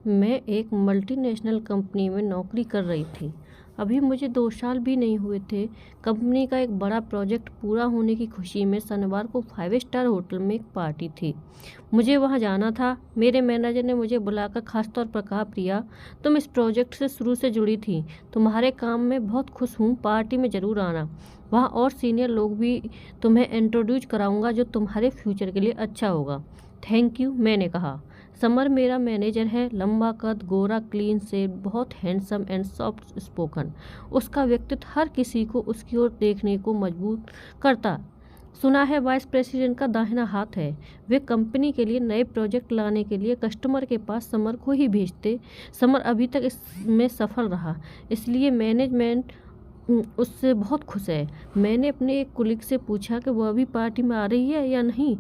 मैं एक multinational company में नौकरी कर रही थी। अभी मुझे 2 साल भी नहीं हुए थे। कंपनी का एक बड़ा प्रोजेक्ट पूरा होने की खुशी में शनिवार को 5 स्टार होटल में एक पार्टी थी। मुझे वहां जाना था। मेरे मैनेजर ने मुझे बुलाकर खास तौर पर कहा, प्रिया, तुम इस प्रोजेक्ट से शुरू से जुड़ी थी। तुम्हारे काम में बहुत खुश हूँ। पार्टी में ज़रूर आना। वहाँ और सीनियर लोग भी तुम्हें इंट्रोड्यूस कराऊंगा जो तुम्हारे फ्यूचर के लिए अच्छा होगा। थैंक यू, मैंने कहा। समर मेरा मैनेजर है। लंबा कद, गोरा, क्लीन शेव, बहुत हैंडसम एंड सॉफ्ट स्पोकन। उसका व्यक्तित्व हर किसी को उसकी ओर देखने को मजबूर करता। सुना है वाइस प्रेसिडेंट का दाहिना हाथ है। वे कंपनी के लिए नए प्रोजेक्ट लाने के लिए कस्टमर के पास समर को ही भेजते। समर अभी तक इसमें सफल रहा, इसलिए मैनेजमेंट उससे बहुत खुश है। मैंने अपने एक कुलीग से पूछा कि वह भी पार्टी में आ रही है या नहीं,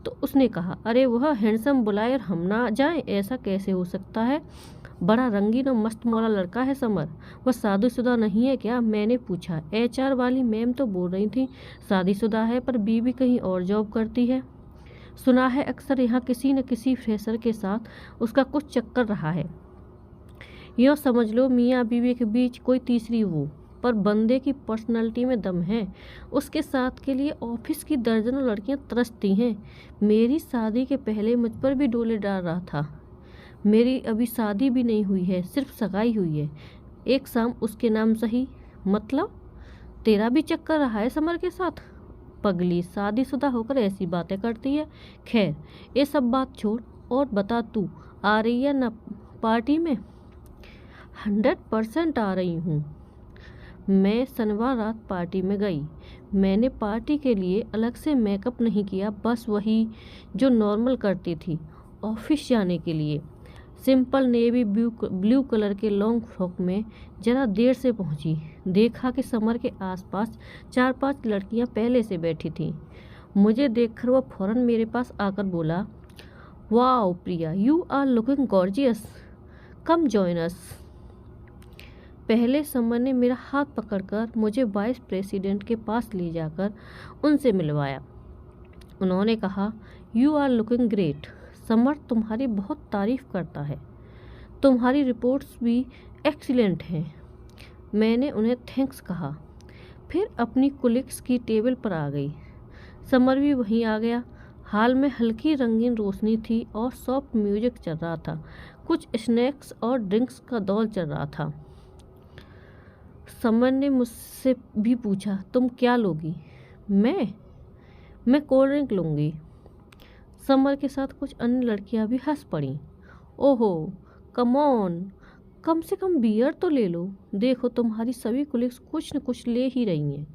तो उसने कहा, अरे वह हैंडसम बुलाए और हम ना जाएं, ऐसा कैसे हो सकता है। बड़ा रंगीन और मस्त मौला लड़का है समर। वह शादीशुदा नहीं है क्या, मैंने पूछा। एचआर वाली मैम तो बोल रही थी शादीशुदा है, पर बीवी कहीं और जॉब करती है। सुना है अक्सर यहाँ किसी न किसी फ्रेशर के साथ उसका कुछ चक्कर रहा है। यूँ समझ लो मियाँ बीवी के बीच कोई तीसरी वो। पर बंदे की पर्सनालिटी में दम है। उसके साथ के लिए ऑफिस की दर्जनों लड़कियां तरसती हैं। मेरी शादी के पहले मुझ पर भी डोले डाल रहा था। मेरी अभी शादी भी नहीं हुई है, सिर्फ सगाई हुई है। एक शाम उसके नाम सही। मतलब तेरा भी चक्कर रहा है समर के साथ? पगली शादीशुदा होकर ऐसी बातें करती है। खैर, ये सब बात छोड़ और बता, तू आ रही है ना पार्टी में? 100% आ रही हूँ। मैं शनिवार रात पार्टी में गई। मैंने पार्टी के लिए अलग से मेकअप नहीं किया, बस वही जो नॉर्मल करती थी ऑफिस जाने के लिए। सिंपल नेवी ब्लू कलर के लॉन्ग फ्रॉक में जरा देर से पहुंची। देखा कि समर के आसपास 4-5 लड़कियां पहले से बैठी थीं। मुझे देखकर वह फौरन मेरे पास आकर बोला, wow Priya, you are looking gorgeous, come join us. पहले समर ने मेरा हाथ पकड़कर मुझे वाइस प्रेसिडेंट के पास ले जाकर उनसे मिलवाया। उन्होंने कहा, you are looking great. Samar तुम्हारी बहुत तारीफ करता है। तुम्हारी रिपोर्ट्स भी एक्सीलेंट हैं। मैंने उन्हें थैंक्स कहा, फिर अपनी कुलीग्स की टेबल पर आ गई। समर भी वहीं आ गया। हाल में हल्की रंगीन रोशनी थी और सॉफ्ट म्यूजिक चल रहा था। कुछ स्नैक्स और ड्रिंक्स का दौर चल रहा था। समर ने मुझसे भी पूछा, तुम क्या लोगी? मैं कोल्ड ड्रिंक लूँगी। समर के साथ कुछ अन्य लड़कियां भी हंस पड़ीं। ओहो, कम ऑन, कम से कम बियर तो ले लो। देखो तुम्हारी सभी कुलीग्स कुछ न कुछ ले ही रही हैं।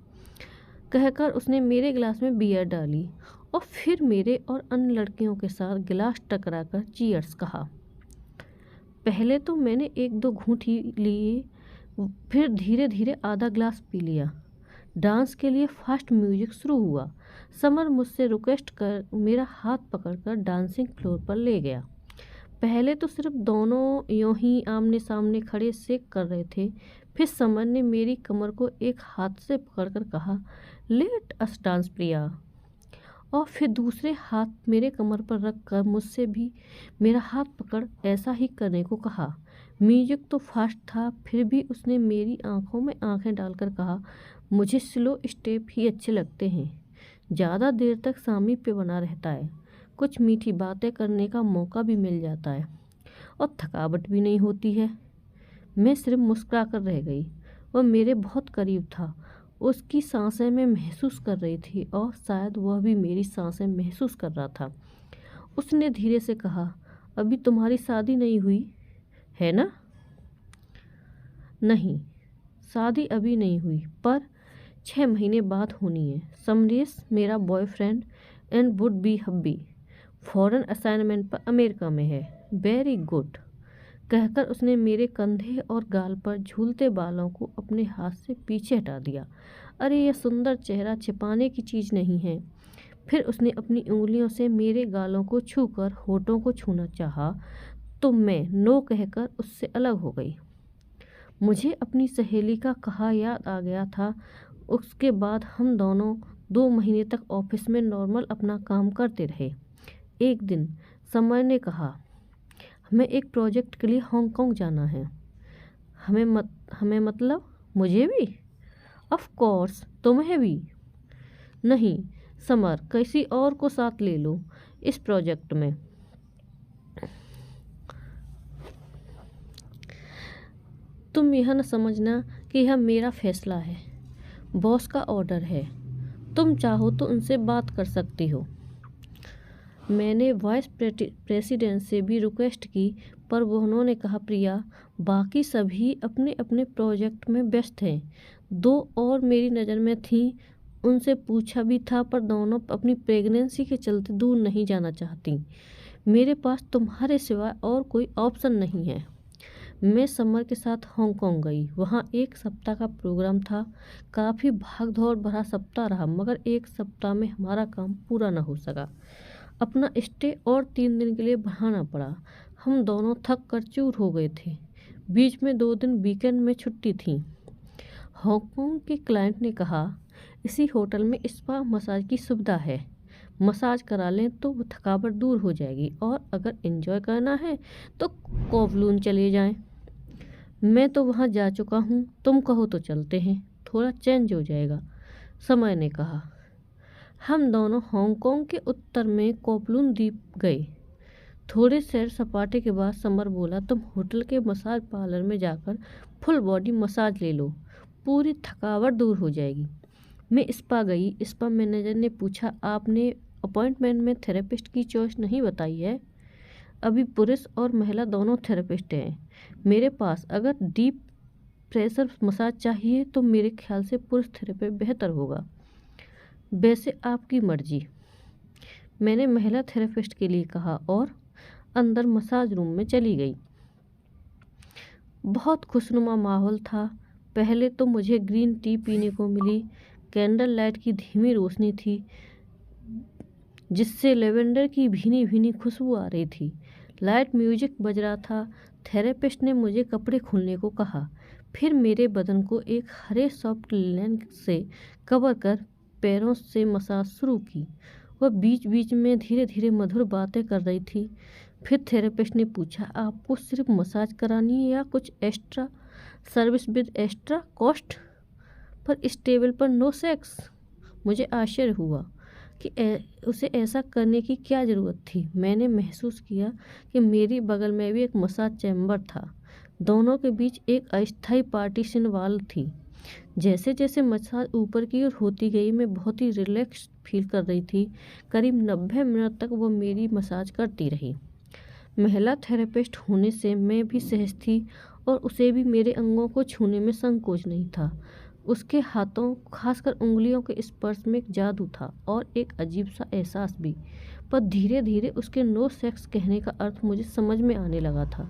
कहकर उसने मेरे गिलास में बियर डाली और फिर मेरे और अन्य लड़कियों के साथ गिलास टकराकर चीयर्स कहा। पहले तो मैंने 1-2 घूंट ही लिए, फिर धीरे धीरे आधा ग्लास पी लिया। डांस के लिए फास्ट म्यूजिक शुरू हुआ। समर मुझसे रिक्वेस्ट कर मेरा हाथ पकड़कर डांसिंग फ्लोर पर ले गया। पहले तो सिर्फ दोनों यूं ही आमने सामने खड़े शेक कर रहे थे। फिर समर ने मेरी कमर को एक हाथ से पकड़कर कहा, लेट अस डांस प्रिया। और फिर दूसरे हाथ मेरे कमर पर रख कर मुझसे भी मेरा हाथ पकड़ ऐसा ही करने को कहा। म्यूजिक तो फास्ट था, फिर भी उसने मेरी आंखों में आंखें डालकर कहा, मुझे स्लो स्टेप ही अच्छे लगते हैं। ज़्यादा देर तक सामी पे बना रहता है, कुछ मीठी बातें करने का मौका भी मिल जाता है और थकावट भी नहीं होती है। मैं सिर्फ मुस्कुरा कर रह गई। वह मेरे बहुत करीब था। उसकी सांसें मैं महसूस कर रही थी और शायद वह भी मेरी सांसें महसूस कर रहा था। उसने धीरे से कहा, अभी तुम्हारी शादी नहीं हुई है ना? नहीं, शादी अभी नहीं हुई, पर 6 महीने बाद होनी है। समरेश मेरा boyfriend and would be hubby foreign assignment पर अमेरिका में है। Very good. कहकर उसने मेरे कंधे और गाल पर झूलते बालों को अपने हाथ से पीछे हटा दिया। अरे यह सुंदर चेहरा छिपाने की चीज़ नहीं है। फिर उसने अपनी उंगलियों से मेरे गालों को छूकर होठों को छूना चाहा, तो मैं नो कहकर उससे अलग हो गई। मुझे अपनी सहेली का कहा याद आ गया था। उसके बाद हम दोनों 2 महीने तक ऑफिस में नॉर्मल अपना काम करते रहे। एक दिन समर ने कहा, हमें एक प्रोजेक्ट के लिए हांगकांग जाना है। हमें मतलब मुझे भी? ऑफ कोर्स, तुम्हें भी। नहीं समर, किसी और को साथ ले लो इस प्रोजेक्ट में। तुम यह न समझना कि यह मेरा फैसला है, बॉस का ऑर्डर है। तुम चाहो तो उनसे बात कर सकती हो। मैंने वाइस प्रेसिडेंट से भी रिक्वेस्ट की, पर उन्होंने कहा प्रिया, बाकी सभी अपने अपने प्रोजेक्ट में व्यस्त हैं। दो और मेरी नज़र में थीं, उनसे पूछा भी था, पर दोनों अपनी प्रेगनेंसी के चलते दूर नहीं जाना चाहती। मेरे पास तुम्हारे सिवा और कोई ऑप्शन नहीं है। मैं समर के साथ हांगकांग गई। वहाँ एक सप्ताह का प्रोग्राम था। काफ़ी भागदौड़ भरा सप्ताह रहा, मगर एक सप्ताह में हमारा काम पूरा न हो सका। अपना स्टे और 3 दिन के लिए बढ़ाना पड़ा। हम दोनों थक कर चूर हो गए थे। बीच में 2 दिन वीकेंड में छुट्टी थी। हांगकांग के क्लाइंट ने कहा, इसी होटल में स्पा मसाज की सुविधा है, मसाज करा लें तो थकावट दूर हो जाएगी, और अगर एंजॉय करना है तो कोवलून चले जाएं। मैं तो वहाँ जा चुका हूँ, तुम कहो तो चलते हैं, थोड़ा चेंज हो जाएगा, समय ने कहा। हम दोनों हांगकांग के उत्तर में कोवलून द्वीप गए। थोड़े सैर सपाटे के बाद समर बोला, तुम होटल के मसाज पार्लर में जाकर फुल बॉडी मसाज ले लो, पूरी थकावट दूर हो जाएगी। मैं स्पा गई। स्पा मैनेजर ने पूछा, आपने अपॉइंटमेंट में थेरेपिस्ट की चॉइस नहीं बताई है? अभी पुरुष और महिला दोनों थेरेपिस्ट हैं मेरे पास। अगर डीप प्रेशर मसाज चाहिए तो मेरे ख्याल से पुरुष थेरेपिस्ट बेहतर होगा। वैसे आपकी मर्जी, मैंने महिला थेरेपिस्ट के लिए कहा और अंदर मसाज रूम में चली गई। बहुत खुशनुमा माहौल था। पहले तो मुझे ग्रीन टी पीने को मिली। कैंडल लाइट की धीमी रोशनी थी, जिससे लेवेंडर की भीनी भीनी खुशबू आ रही थी। लाइट म्यूजिक बज रहा था। थेरेपिस्ट ने मुझे कपड़े खोलने को कहा, फिर मेरे बदन को एक हरे सॉफ्ट लिनेन से कवर कर पैरों से मसाज शुरू की। वह बीच बीच में धीरे धीरे मधुर बातें कर रही थी। फिर थेरेपिस्ट ने पूछा, आपको सिर्फ मसाज करानी है या कुछ extra service with extra cost? पर इस टेबल पर नो सेक्स। मुझे आश्चर्य हुआ कि उसे ऐसा करने की क्या ज़रूरत थी। मैंने महसूस किया कि मेरी बगल में भी एक मसाज चैम्बर था। दोनों के बीच एक अस्थायी पार्टीशन वाल थी। जैसे जैसे मसाज ऊपर की ओर होती गई, मैं बहुत ही रिलैक्स फील कर रही थी। करीब 90 मिनट तक वो मेरी मसाज करती रही। महिला थेरेपिस्ट होने से मैं भी सहज थी और उसे भी मेरे अंगों को छूने में संकोच नहीं था। उसके हाथों, खासकर उंगलियों के स्पर्श में एक जादू था और एक अजीब सा एहसास भी। पर धीरे धीरे उसके नो सेक्स कहने का अर्थ मुझे समझ में आने लगा था।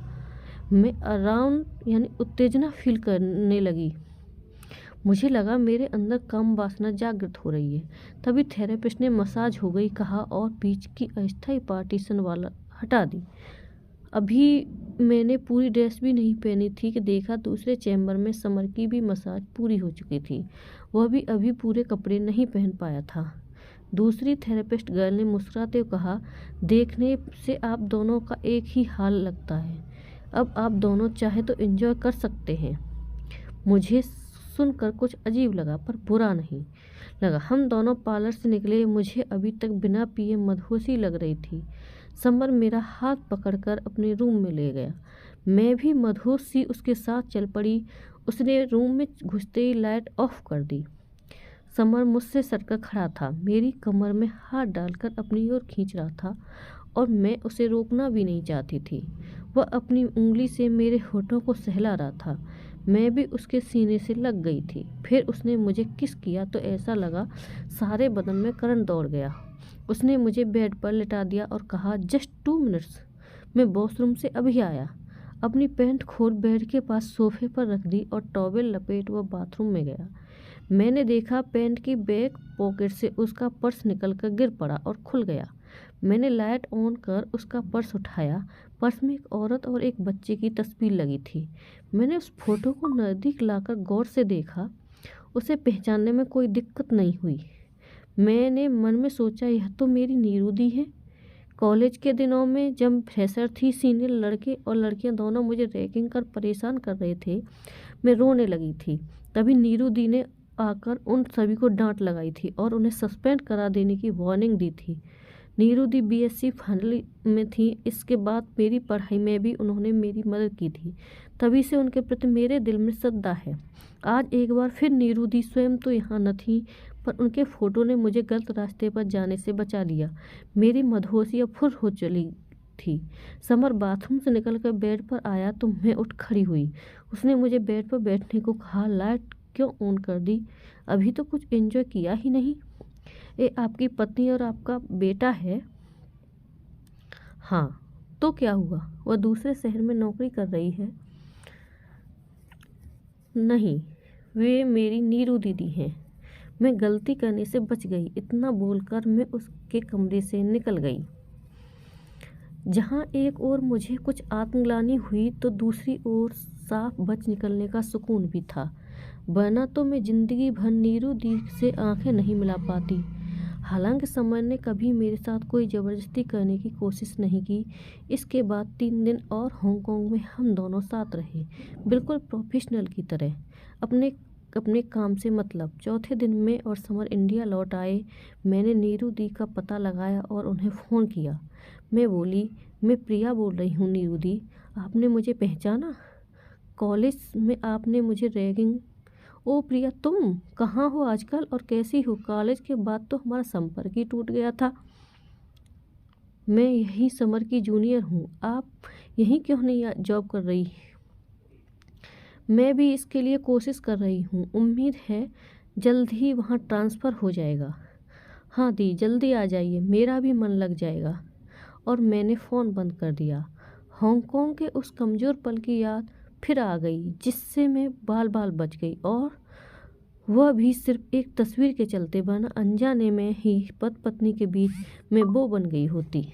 मैं अराउंड यानी उत्तेजना फील करने लगी। मुझे लगा मेरे अंदर काम वासना जागृत हो रही है। तभी थेरेपिस्ट ने मसाज हो गई कहा और बीच की अस्थायी पार्टीशन वाला हटा दी। अभी मैंने पूरी ड्रेस भी नहीं पहनी थी कि देखा दूसरे चैम्बर में समर की भी मसाज पूरी हो चुकी थी। वह भी अभी पूरे कपड़े नहीं पहन पाया था। दूसरी थेरेपिस्ट गर्ल ने मुस्कुराते हुए कहा, देखने से आप दोनों का एक ही हाल लगता है। अब आप दोनों चाहे तो एंजॉय कर सकते हैं। मुझे सुनकर कुछ अजीब लगा, पर बुरा नहीं लगा। हम दोनों पार्लर से निकले। मुझे अभी तक बिना पिए मदहोशी लग रही थी। समर मेरा हाथ पकड़कर अपने रूम में ले गया। मैं भी मदहोश सी उसके साथ चल पड़ी। उसने रूम में घुसते ही लाइट ऑफ कर दी। समर मुझसे सटकर खड़ा था, मेरी कमर में हाथ डालकर अपनी ओर खींच रहा था और मैं उसे रोकना भी नहीं चाहती थी। वह अपनी उंगली से मेरे होठों को सहला रहा था। मैं भी उसके सीने से लग गई थी। फिर उसने मुझे किस किया तो ऐसा लगा सारे बदन में करंट दौड़ गया। उसने मुझे बेड पर लिटा दिया और कहा, जस्ट 2 मिनट्स, मैं वॉशरूम से अभी आया। अपनी पैंट खोल बेड के पास सोफे पर रख दी और टॉवेल लपेट वह बाथरूम में गया। मैंने देखा पैंट की बैक पॉकेट से उसका पर्स निकलकर गिर पड़ा और खुल गया। मैंने लाइट ऑन कर उसका पर्स उठाया। पर्स में एक औरत और एक बच्चे की तस्वीर लगी थी। मैंने उस फोटो को नज़दीक लाकर गौर से देखा। उसे पहचानने में कोई दिक्कत नहीं हुई। मैंने मन में सोचा, यह तो मेरी नीरू दी है। कॉलेज के दिनों में जब फ्रेशर थी, सीनियर लड़के और लड़कियां दोनों मुझे रैगिंग कर परेशान कर रहे थे, मैं रोने लगी थी। तभी नीरू दी ने आकर उन सभी को डांट लगाई थी और उन्हें सस्पेंड करा देने की वार्निंग दी थी। नीरू दी बीएससी फाइनल में थी। इसके बाद मेरी पढ़ाई में भी उन्होंने मेरी मदद की थी। तभी से उनके प्रति मेरे दिल में श्रद्धा है। आज एक बार फिर नीरू दी स्वयं तो यहाँ न थी, पर उनके फोटो ने मुझे गलत रास्ते पर जाने से बचा लिया। मेरी मदहोशी अब फुर हो चली थी। समर बाथरूम से निकलकर बेड पर आया तो मैं उठ खड़ी हुई। उसने मुझे बेड पर बैठने को कहा। लाइट क्यों ऑन कर दी? अभी तो कुछ एंजॉय किया ही नहीं। ये आपकी पत्नी और आपका बेटा है? हाँ, तो क्या हुआ? वह दूसरे शहर में नौकरी कर रही है। नहीं, वे मेरी नीरू दीदी हैं। मैं गलती करने से बच गई। इतना बोलकर मैं उसके कमरे से निकल गई। जहाँ एक ओर मुझे कुछ आत्मग्लानि हुई तो दूसरी ओर साफ बच निकलने का सुकून भी था। वरना तो मैं जिंदगी भर नीरू दी से आंखें नहीं मिला पाती। हालांकि समर ने कभी मेरे साथ कोई ज़बरदस्ती करने की कोशिश नहीं की। इसके बाद 3 दिन और हांगकांग में हम दोनों साथ रहे, बिल्कुल प्रोफेशनल की तरह। अपने अपने काम से मतलब। चौथे दिन में और समर इंडिया लौट आए। मैंने नीरू दी का पता लगाया और उन्हें फ़ोन किया। मैं बोली, मैं प्रिया बोल रही हूँ नीरू दी, आपने मुझे पहचाना? कॉलेज में आपने मुझे रैगिंग। ओ प्रिया, तुम कहाँ हो आजकल और कैसी हो? कॉलेज के बाद तो हमारा संपर्क ही टूट गया था। मैं यही समर की जूनियर हूँ। आप यहीं क्यों नहीं जॉब कर रही? मैं भी इसके लिए कोशिश कर रही हूँ। उम्मीद है जल्द ही वहाँ ट्रांसफ़र हो जाएगा। हाँ दी, जल्दी आ जाइए, मेरा भी मन लग जाएगा। और मैंने फ़ोन बंद कर दिया। हांगकांग के उस कमज़ोर पल की याद फिर आ गई जिससे मैं बाल बाल बच गई, और वह भी सिर्फ एक तस्वीर के चलते, वरना अनजाने में ही पति पत्नी के बीच में वो बन गई होती।